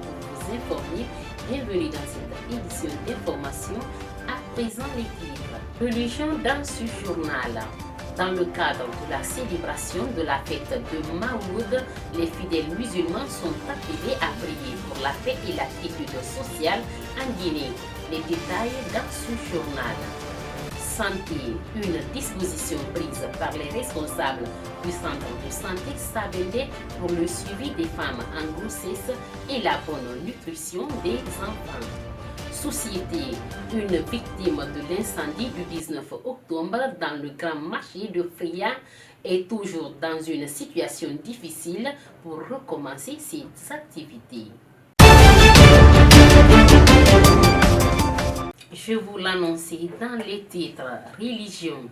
pour vous informer. Bienvenue dans cette édition d'information. À présent, les titres. Religion dans ce journal. Dans le cadre de la célébration de la fête de Mawlud, les fidèles musulmans sont appelés à prier pour la paix et la quiétude sociale en Guinée. Les détails dans ce journal. Santé, une disposition prise par les responsables du centre de santé Sabende pour le suivi des femmes en grossesse et la bonne nutrition des enfants. Société, une victime de l'incendie du 19 octobre dans le grand marché de Fria est toujours dans une situation difficile pour recommencer ses activités. Je vous l'annonçais dans les titres. Religion.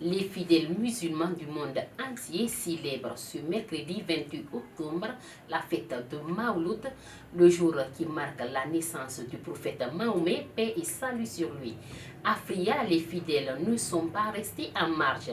Les fidèles musulmans du monde entier célèbrent ce mercredi 28 octobre la fête de Mawlud, le jour qui marque la naissance du prophète Mahomet, paix et salut sur lui. À Fria, les fidèles ne sont pas restés en marge.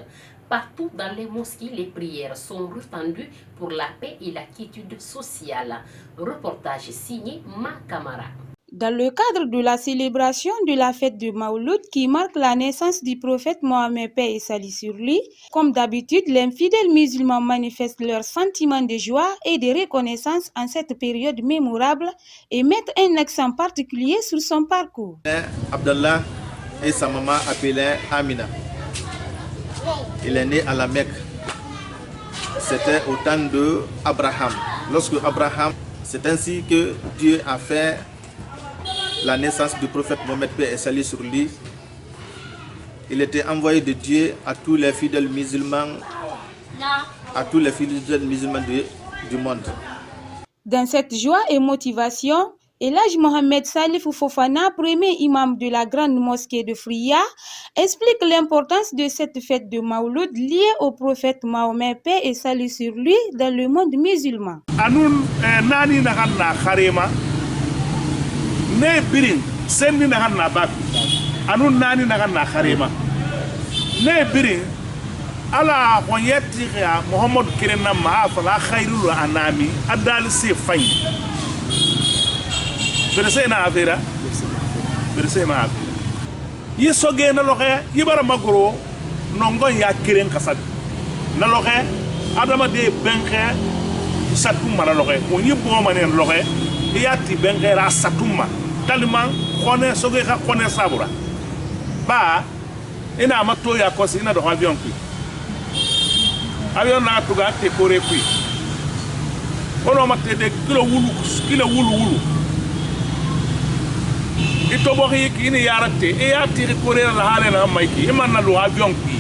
Partout dans les mosquées, les prières sont retendues pour la paix et la quiétude sociale. Reportage signé Ma Camara. Dans le cadre de la célébration de la fête de Mawlud qui marque la naissance du prophète Mohammed, paix et salut sur lui, comme d'habitude, les fidèles musulmans manifestent leur sentiment de joie et de reconnaissance en cette période mémorable et mettent un accent particulier sur son parcours. Abdallah et sa maman appelée Amina. Il est né à la Mecque. C'était au temps d'Abraham. Lorsque Abraham, c'est ainsi que Dieu a fait la naissance du prophète Mohammed, paix et salut sur lui. Il était envoyé de Dieu à tous les fidèles musulmans, du monde. Dans cette joie et motivation, Elhaj Mohamed Salif Fofana, premier imam de la grande mosquée de Fria, explique l'importance de cette fête de Mawlud liée au prophète Mahomet, paix et salut sur lui, dans le monde musulman. Ne birin senni na hanna bak anun nani na hanna kharema ne birin ala honyati ya muhammad kirenna ma fala khairul anami adal se fay berse na afira yi soge na loxe yibara magro nongo ya kiren kasad na loxe adama de benxe satum mala loxe mo yibo manen loxe yati benxe ra satuma tellement kone soge ka kone sabura ba ina mato ya kosi ina do avion na tuga te kore kui ono matte de kilo wulu ito bo ki ini yarate e yati kore la hale na maiki iman na do avion kui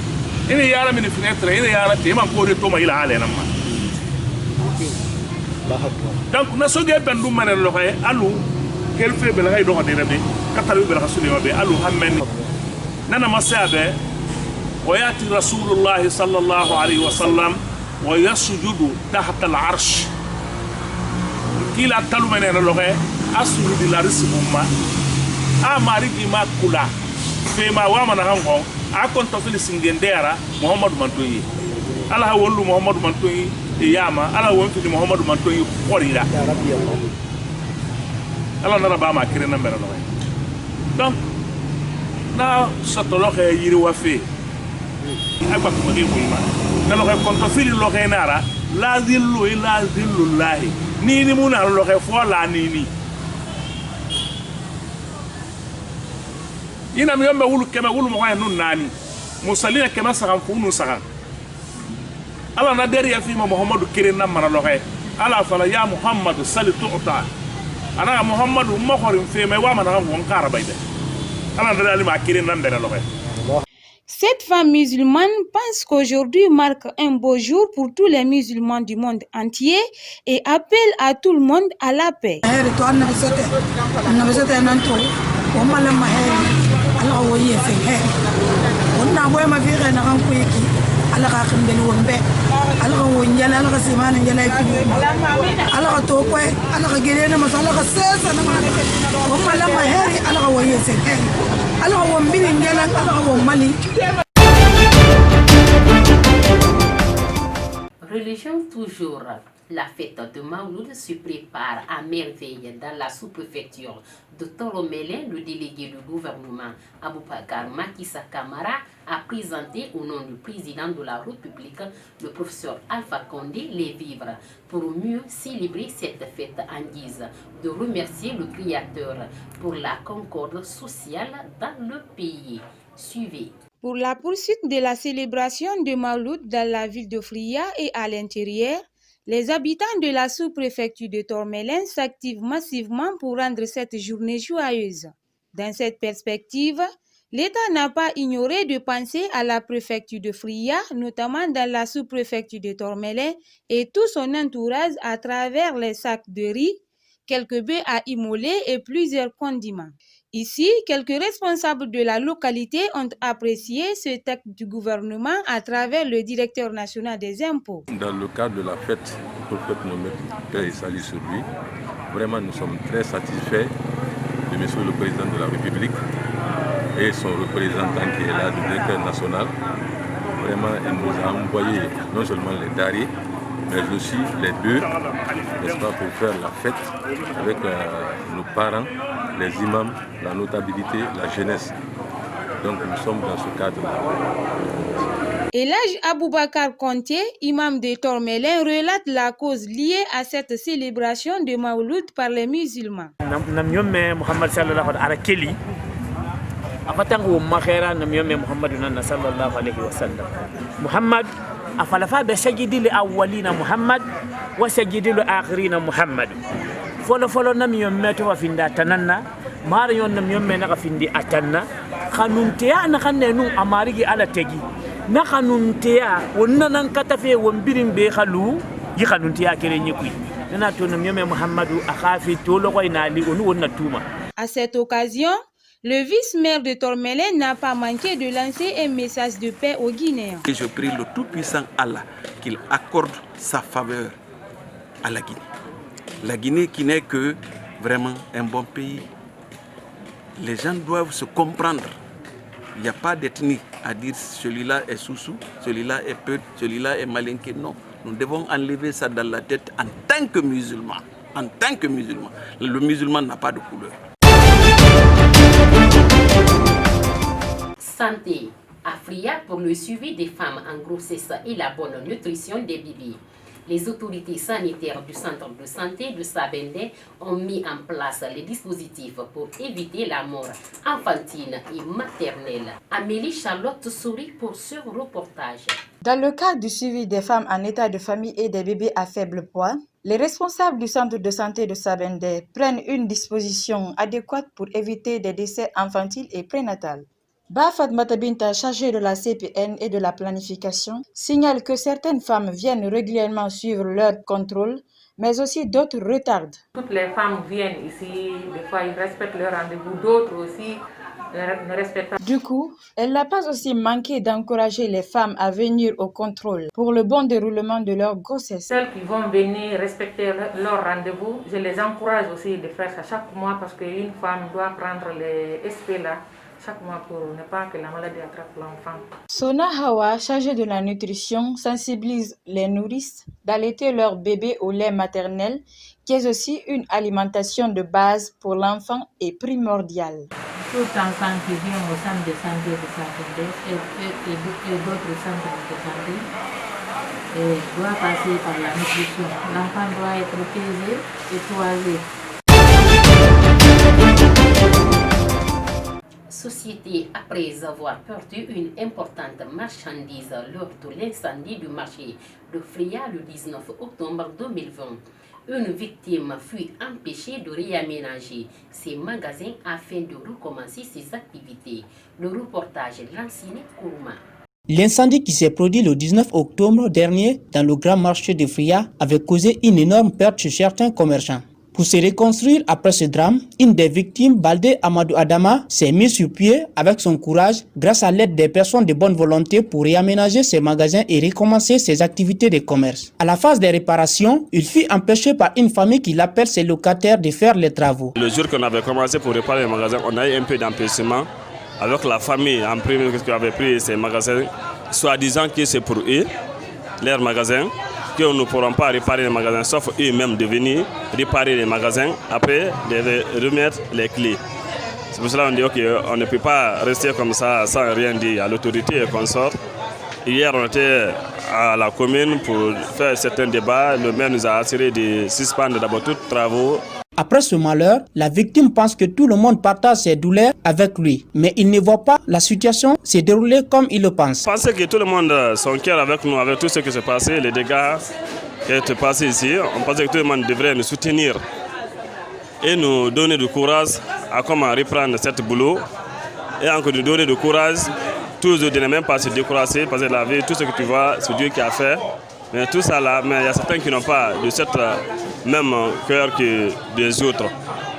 ini yara min fenêtre ini yarate iman kore to ma ila hale na ma donc na soge bendu manen lo kay alu quel fait belay do de rebe katalu bel rasul be alu hammen nana masabe wayati rasulullah sallallahu alaihi wasallam wa yasjudu tahta al-arsh kila talu menen lo kay asjudu la rismumma amari di makula fe ma wa mana hango akon to fili singendera muhammad mantoyi ala wolu muhammad mantoyi yama ala wontu muhammad mantoyi qorira ya rabbi allah ala nara ba ma kire na mbere no donc na sotolo xe yiri wa fe agba ko ngi ma na lo xe konto fili lo xe nara la zillu lahi ni mu na lo xe fo la ni ina mi yombe wulu kema wulu mo nun nani musallina kema sagan fu nu sagan ala na deri ya fi ma muhammadu kire na mara lo xe ala fala ya muhammadu salitu uta ana Muhammadu mokhori feme wa mana ngon karabayde ala ndali ma kirin nambere loxe. Cette femme musulmane pense qu'aujourd'hui marque un beau jour pour tous les musulmans du monde entier et appelle à tout le monde à la paix. ala ka khimbeli wonbe ala ka wonjala ala ka semana njala ipi ala ka tokwe ala ka gelena masala ka sesa na mala ko mala maheri ala ka woyese ala ka wombili njala ala ka womali. Religion toujours. La fête de Mawlud se prépare à merveille dans la sous-préfecture de Toromélé. Le délégué du gouvernement Aboubakar Makissa Kamara a présenté au nom du président de la République, le professeur Alpha Condé, les vivres pour mieux célébrer cette fête en guise de remercier le Créateur pour la concorde sociale dans le pays. Suivez. Pour la poursuite de la célébration de Mawlud dans la ville de Fria et à l'intérieur, les habitants de la sous-préfecture de Tormélène s'activent massivement pour rendre cette journée joyeuse. Dans cette perspective, l'État n'a pas ignoré de penser à la préfecture de Fria, notamment dans la sous-préfecture de Tormélène et tout son entourage à travers les sacs de riz, quelques bœufs à immoler et plusieurs condiments. Ici, quelques responsables de la localité ont apprécié ce texte du gouvernement à travers le directeur national des impôts. Dans le cadre de la fête du prophète Mohamed, paix et salut sur lui, vraiment nous sommes très satisfaits de monsieur le président de la République et son représentant qui est là, le directeur national. Vraiment, il nous a envoyé non seulement les darés, mais aussi les bœufs, n'est-ce pas, pour faire la fête avec nos parents, les imams, la notabilité, la jeunesse. Donc nous sommes dans ce cadre-là. Elhadj Aboubakar Konté, imam de Tormélène, relate la cause liée à cette célébration de Mawlud par les musulmans. Muhammad sallallahu alaihi wa sallam. Muhammad afalafa be sajidi li awwalina Muhammad wa sajidi li akhirina Muhammad. Folo nam yomme to wafinda tananna mar yon nam yomme na findi atanna khanuntiya na khanenu amarigi ala tegi na khanuntiya wonna nan katafe wombirin be khalu yi khanuntiya kere nyikui na to nam yomme Muhammadu akhafi to lokoy na li onu wonna tuma. À cette occasion, le vice-maire de Tormélène n'a pas manqué de lancer un message de paix aux Guinéens. Et je prie le Tout-Puissant Allah qu'il accorde sa faveur à la Guinée. La Guinée qui n'est que vraiment un bon pays. Les gens doivent se comprendre. Il n'y a pas d'ethnie à dire celui-là est Soussou, celui-là est Peut, celui-là est Malinké. Non, nous devons enlever ça dans la tête en tant que musulmans. En tant que musulmans. Le musulman n'a pas de couleur. Santé à Fria pour le suivi des femmes en grossesse et la bonne nutrition des bébés. Les autorités sanitaires du centre de santé de Sabendé ont mis en place les dispositifs pour éviter la mort infantile et maternelle. Amélie Charlotte sourit pour ce reportage. Dans le cadre du suivi des femmes en état de famille et des bébés à faible poids, les responsables du centre de santé de Sabendé prennent une disposition adéquate pour éviter des décès infantiles et prénatals. Bafat Matabinta, chargée de la CPN et de la planification, signale que certaines femmes viennent régulièrement suivre leur contrôle, mais aussi d'autres retardent. Toutes les femmes viennent ici, des fois ils respectent leur rendez-vous, d'autres aussi ne respectent pas. Du coup, elle n'a pas aussi manqué d'encourager les femmes à venir au contrôle pour le bon déroulement de leur grossesse. Celles qui vont venir respecter leur rendez-vous, je les encourage aussi de faire ça chaque mois parce qu'une femme doit prendre les SP là chaque mois pour ne pas que la maladie attrape l'enfant. Sona Hawa, chargée de la nutrition, sensibilise les nourrices d'allaiter leur bébé au lait maternel, qui est aussi une alimentation de base pour l'enfant et primordiale. Tout enfant qui vient au centre de santé de Sabendé et d'autres centres de santé doit passer par la nutrition. L'enfant doit être pesé et toisé. Société, après avoir perdu une importante marchandise lors de l'incendie du marché de Fria le 19 octobre 2020, une victime fut empêchée de réaménager ses magasins afin de recommencer ses activités. Le reportage Lansini Kourma. L'incendie qui s'est produit le 19 octobre dernier dans le grand marché de Fria avait causé une énorme perte chez certains commerçants. Pour se reconstruire après ce drame, une des victimes, Baldé Amadou Adama, s'est mise sur pied avec son courage grâce à l'aide des personnes de bonne volonté pour réaménager ses magasins et recommencer ses activités de commerce. À la phase des réparations, il fut empêché par une famille qui l'appelle ses locataires de faire les travaux. Le jour qu'on avait commencé pour réparer les magasins, on a eu un peu d'empêchement avec la famille en premier qui avait pris ces magasins, soi-disant que c'est pour eux, leurs magasins. que nous ne pourrons pas réparer les magasins, sauf eux-mêmes de venir réparer les magasins, après de remettre les clés. C'est pour cela qu'on dit qu'on ne peut pas rester comme ça sans rien dire à l'autorité et consorts. Hier, on était à la commune pour faire certains débats. Le maire nous a assuré de suspendre d'abord tous les travaux. Après ce malheur, la victime pense que tout le monde partage ses douleurs avec lui. Mais il ne voit pas la situation se dérouler comme il le pense. Je pense que tout le monde son cœur avec nous, avec tout ce qui s'est passé, les dégâts qui ont été passés ici. On pensait que tout le monde devrait nous soutenir et nous donner du courage à comment reprendre ce boulot. Et encore nous donner du courage, toujours de ne même pas se décourager, parce que la vie, tout ce que tu vois, c'est Dieu qui a fait. Mais tout ça là, mais il y a certains qui n'ont pas de cette même cœur que des autres.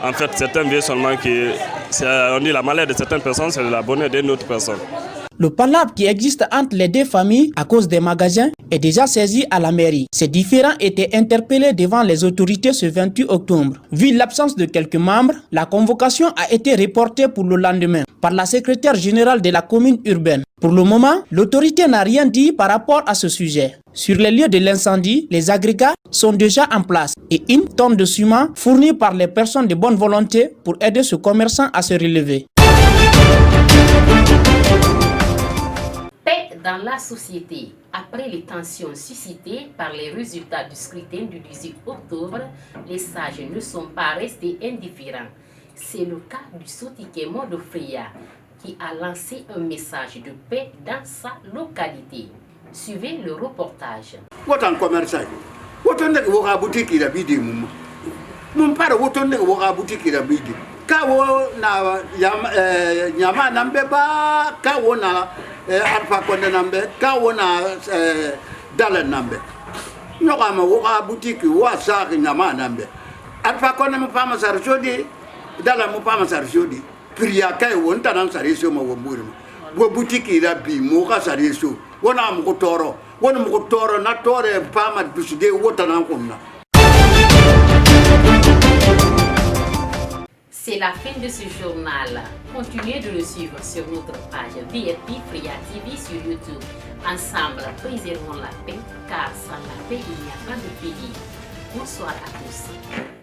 En fait, certains viennent seulement que, on dit la maladie de certaines personnes, c'est la bonheur d'une autre personne. Le palabre qui existe entre les deux familles à cause des magasins est déjà saisi à la mairie. Ces différends étaient interpellés devant les autorités ce 28 octobre. Vu l'absence de quelques membres, la convocation a été reportée pour le lendemain par la secrétaire générale de la commune urbaine. Pour le moment, l'autorité n'a rien dit par rapport à ce sujet. Sur les lieux de l'incendie, les agrégats sont déjà en place et une tonne de ciment fournie par les personnes de bonne volonté pour aider ce commerçant à se relever. Paix dans la société. Après les tensions suscitées par les résultats du scrutin du 18 octobre, les sages ne sont pas restés indifférents. C'est le cas du Sotikemo de Freya, qui a lancé un message de paix dans sa localité. Suivez le reportage. Wotan commerçant, wotan de woka boutique ila bidi mum para wotan de woka boutique ila bidi. Kawo na nyama nambe ba kawo na arfa konde nambe kawo na dala nambe. Noka ma woka boutique wa sa nyama nambe. Arfa konde mu fama sar jodi dala mu fama sar jodi. Priya kai wonta nan sare so ma womburi. Wo boutique ila bi mo ka sare so. Wona mu toro na tore fama bisude wota nan kunna. C'est la fin de ce journal. Continuez de le suivre sur notre page VIP Freya TV sur YouTube. Ensemble, préservons la paix, car sans la paix, il n'y a pas de pays. Bonsoir à tous.